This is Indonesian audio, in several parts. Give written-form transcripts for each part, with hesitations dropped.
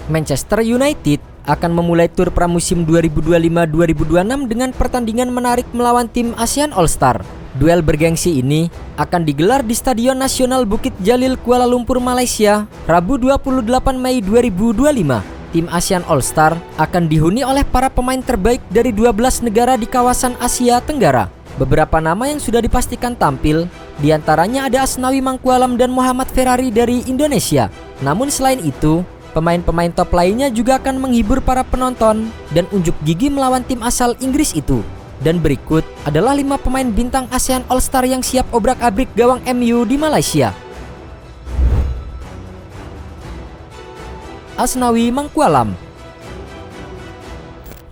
Manchester United akan memulai tur pramusim 2025-2026 dengan pertandingan menarik melawan tim ASEAN All-Star. Duel bergengsi ini akan digelar di Stadion Nasional Bukit Jalil, Kuala Lumpur, Malaysia, Rabu 28 Mei 2025. Tim ASEAN All-Star akan dihuni oleh para pemain terbaik dari 12 negara di kawasan Asia Tenggara. Beberapa nama yang sudah dipastikan tampil, diantaranya ada Asnawi Mangkualam dan Muhammad Ferrari dari Indonesia. Namun selain itu, pemain-pemain top lainnya juga akan menghibur para penonton dan unjuk gigi melawan tim asal Inggris itu. Dan berikut adalah 5 pemain bintang ASEAN All-Star yang siap obrak-abrik gawang MU di Malaysia. Asnawi Mangkualam.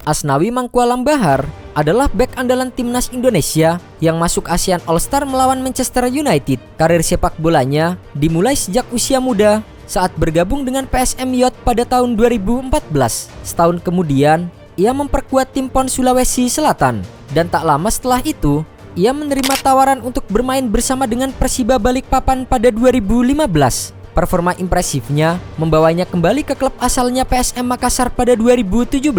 Asnawi Mangkualam Bahar adalah bek andalan timnas Indonesia yang masuk ASEAN All-Star melawan Manchester United. Karir sepak bolanya dimulai sejak usia muda saat bergabung dengan PSM Yacht pada tahun 2014. Setahun kemudian, ia memperkuat tim PON Sulawesi Selatan. Dan tak lama setelah itu, ia menerima tawaran untuk bermain bersama dengan Persiba Balikpapan pada 2015. Performa impresifnya membawanya kembali ke klub asalnya PSM Makassar pada 2017.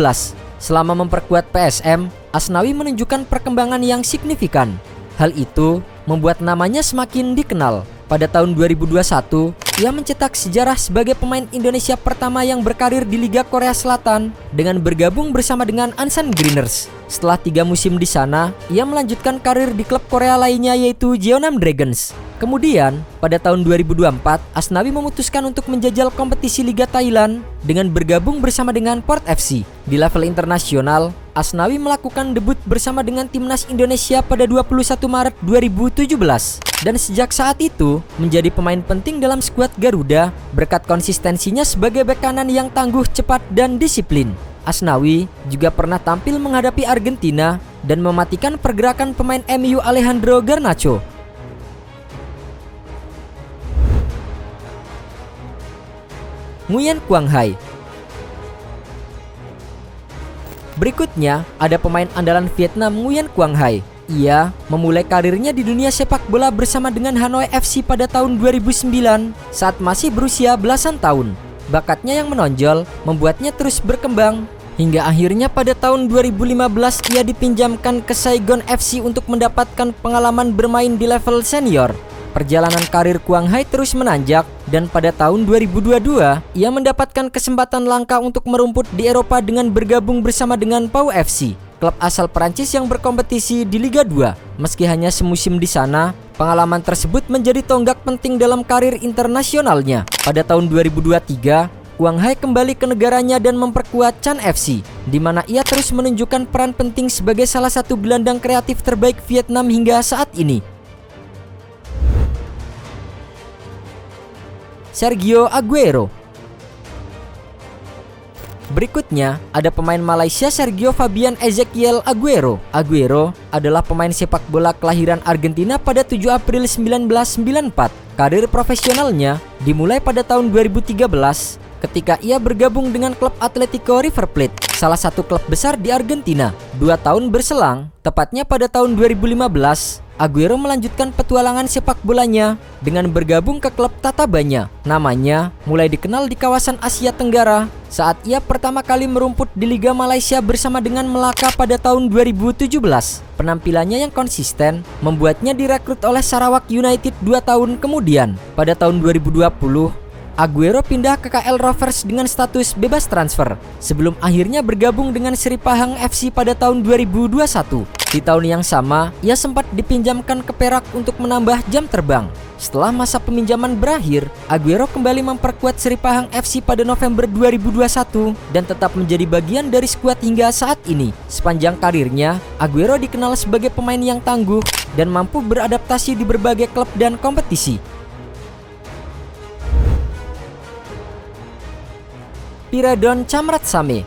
Selama memperkuat PSM, Asnawi menunjukkan perkembangan yang signifikan. Hal itu membuat namanya semakin dikenal. Pada tahun 2021, ia mencetak sejarah sebagai pemain Indonesia pertama yang berkarir di Liga Korea Selatan dengan bergabung bersama dengan Ansan Greeners. Setelah 3 musim di sana, ia melanjutkan karir di klub Korea lainnya yaitu Jeonnam Dragons. Kemudian, pada tahun 2024, Asnawi memutuskan untuk menjajal kompetisi Liga Thailand dengan bergabung bersama dengan Port FC. Di level internasional, Asnawi melakukan debut bersama dengan timnas Indonesia pada 21 Maret 2017. Dan sejak saat itu, menjadi pemain penting dalam skuad Garuda berkat konsistensinya sebagai bek kanan yang tangguh, cepat, dan disiplin. Asnawi juga pernah tampil menghadapi Argentina dan mematikan pergerakan pemain MU Alejandro Garnacho. Nguyen Quang Hai. Berikutnya ada pemain andalan Vietnam Nguyen Quang Hai. Ia memulai karirnya di dunia sepak bola bersama dengan Hanoi FC pada tahun 2009 saat masih berusia belasan tahun. Bakatnya yang menonjol membuatnya terus berkembang hingga akhirnya pada tahun 2015 ia dipinjamkan ke Saigon FC untuk mendapatkan pengalaman bermain di level senior. Perjalanan karir Quang Hai terus menanjak dan pada tahun 2022 ia mendapatkan kesempatan langka untuk merumput di Eropa dengan bergabung bersama dengan Pau FC, klub asal Prancis yang berkompetisi di Liga 2. Meski hanya semusim di sana, pengalaman tersebut menjadi tonggak penting dalam karir internasionalnya. Pada tahun 2023, Quang Hai kembali ke negaranya dan memperkuat Chan FC, di mana ia terus menunjukkan peran penting sebagai salah satu gelandang kreatif terbaik Vietnam hingga saat ini. Sergio Aguero. Berikutnya ada pemain Malaysia Sergio Fabian Ezekiel Aguero. Aguero adalah pemain sepak bola kelahiran Argentina pada 7 April 1994. Karir profesionalnya dimulai pada tahun 2013 ketika ia bergabung dengan klub Atletico River Plate, salah satu klub besar di Argentina. 2 tahun berselang, tepatnya pada tahun 2015, Aguero melanjutkan petualangan sepak bolanya dengan bergabung ke klub Tatabanya. Namanya mulai dikenal di kawasan Asia Tenggara saat ia pertama kali merumput di Liga Malaysia bersama dengan Melaka pada tahun 2017. Penampilannya yang konsisten membuatnya direkrut oleh Sarawak United 2 tahun kemudian. Pada tahun 2020, Aguero pindah ke KL Rovers dengan status bebas transfer sebelum akhirnya bergabung dengan Seri Pahang FC pada tahun 2021. Di tahun yang sama, ia sempat dipinjamkan ke Perak untuk menambah jam terbang. Setelah masa peminjaman berakhir, Aguero kembali memperkuat Seri Pahang FC pada November 2021 dan tetap menjadi bagian dari skuad hingga saat ini. Sepanjang karirnya, Aguero dikenal sebagai pemain yang tangguh dan mampu beradaptasi di berbagai klub dan kompetisi. Piredon Chamratsame.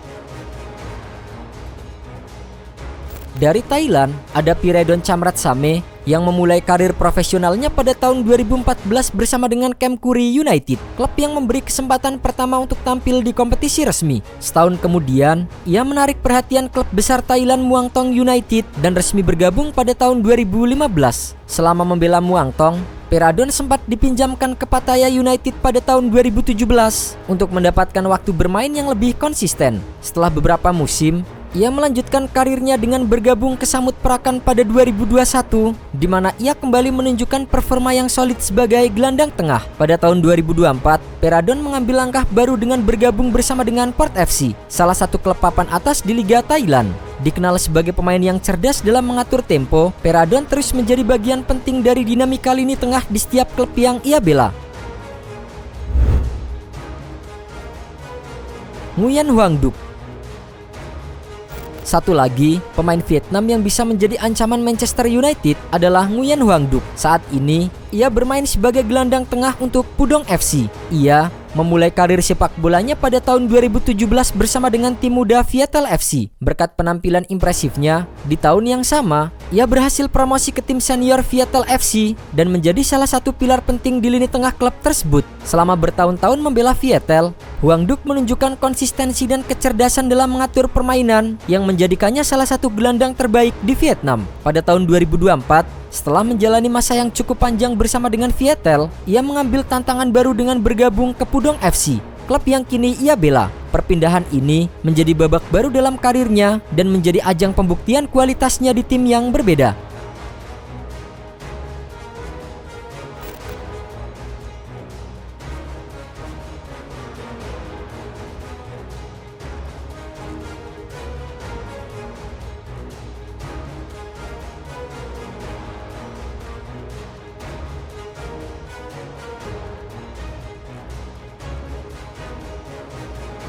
Dari Thailand, ada Piredon Chamratsame yang memulai karir profesionalnya pada tahun 2014 bersama dengan Kemkuri United, klub yang memberi kesempatan pertama untuk tampil di kompetisi resmi. Setahun kemudian, ia menarik perhatian klub besar Thailand Muangthong United dan resmi bergabung pada tahun 2015. Selama membela Muangthong, Peradon sempat dipinjamkan ke Pattaya United pada tahun 2017 untuk mendapatkan waktu bermain yang lebih konsisten. Setelah beberapa musim, ia melanjutkan karirnya dengan bergabung ke Samut Prakan pada 2021, di mana ia kembali menunjukkan performa yang solid sebagai gelandang tengah. Pada tahun 2024, Peradon mengambil langkah baru dengan bergabung bersama dengan Port FC, salah satu klub papan atas di Liga Thailand. Dikenal sebagai pemain yang cerdas dalam mengatur tempo, Peradon terus menjadi bagian penting dari dinamika lini tengah di setiap klub yang ia bela. Nguyen Hoang Duc. Satu lagi, pemain Vietnam yang bisa menjadi ancaman Manchester United adalah Nguyen Hoang Duc. Saat ini, ia bermain sebagai gelandang tengah untuk Pudong FC. Ia memulai karir sepak bolanya pada tahun 2017 bersama dengan tim muda Viettel FC. Berkat penampilan impresifnya, di tahun yang sama, ia berhasil promosi ke tim senior Viettel FC dan menjadi salah satu pilar penting di lini tengah klub tersebut. Selama bertahun-tahun membela Viettel, Hoang Duc menunjukkan konsistensi dan kecerdasan dalam mengatur permainan yang menjadikannya salah satu gelandang terbaik di Vietnam. Pada tahun 2024, setelah menjalani masa yang cukup panjang bersama dengan Viettel, ia mengambil tantangan baru dengan bergabung ke Pudong FC, klub yang kini ia bela. Perpindahan ini menjadi babak baru dalam karirnya dan menjadi ajang pembuktian kualitasnya di tim yang berbeda.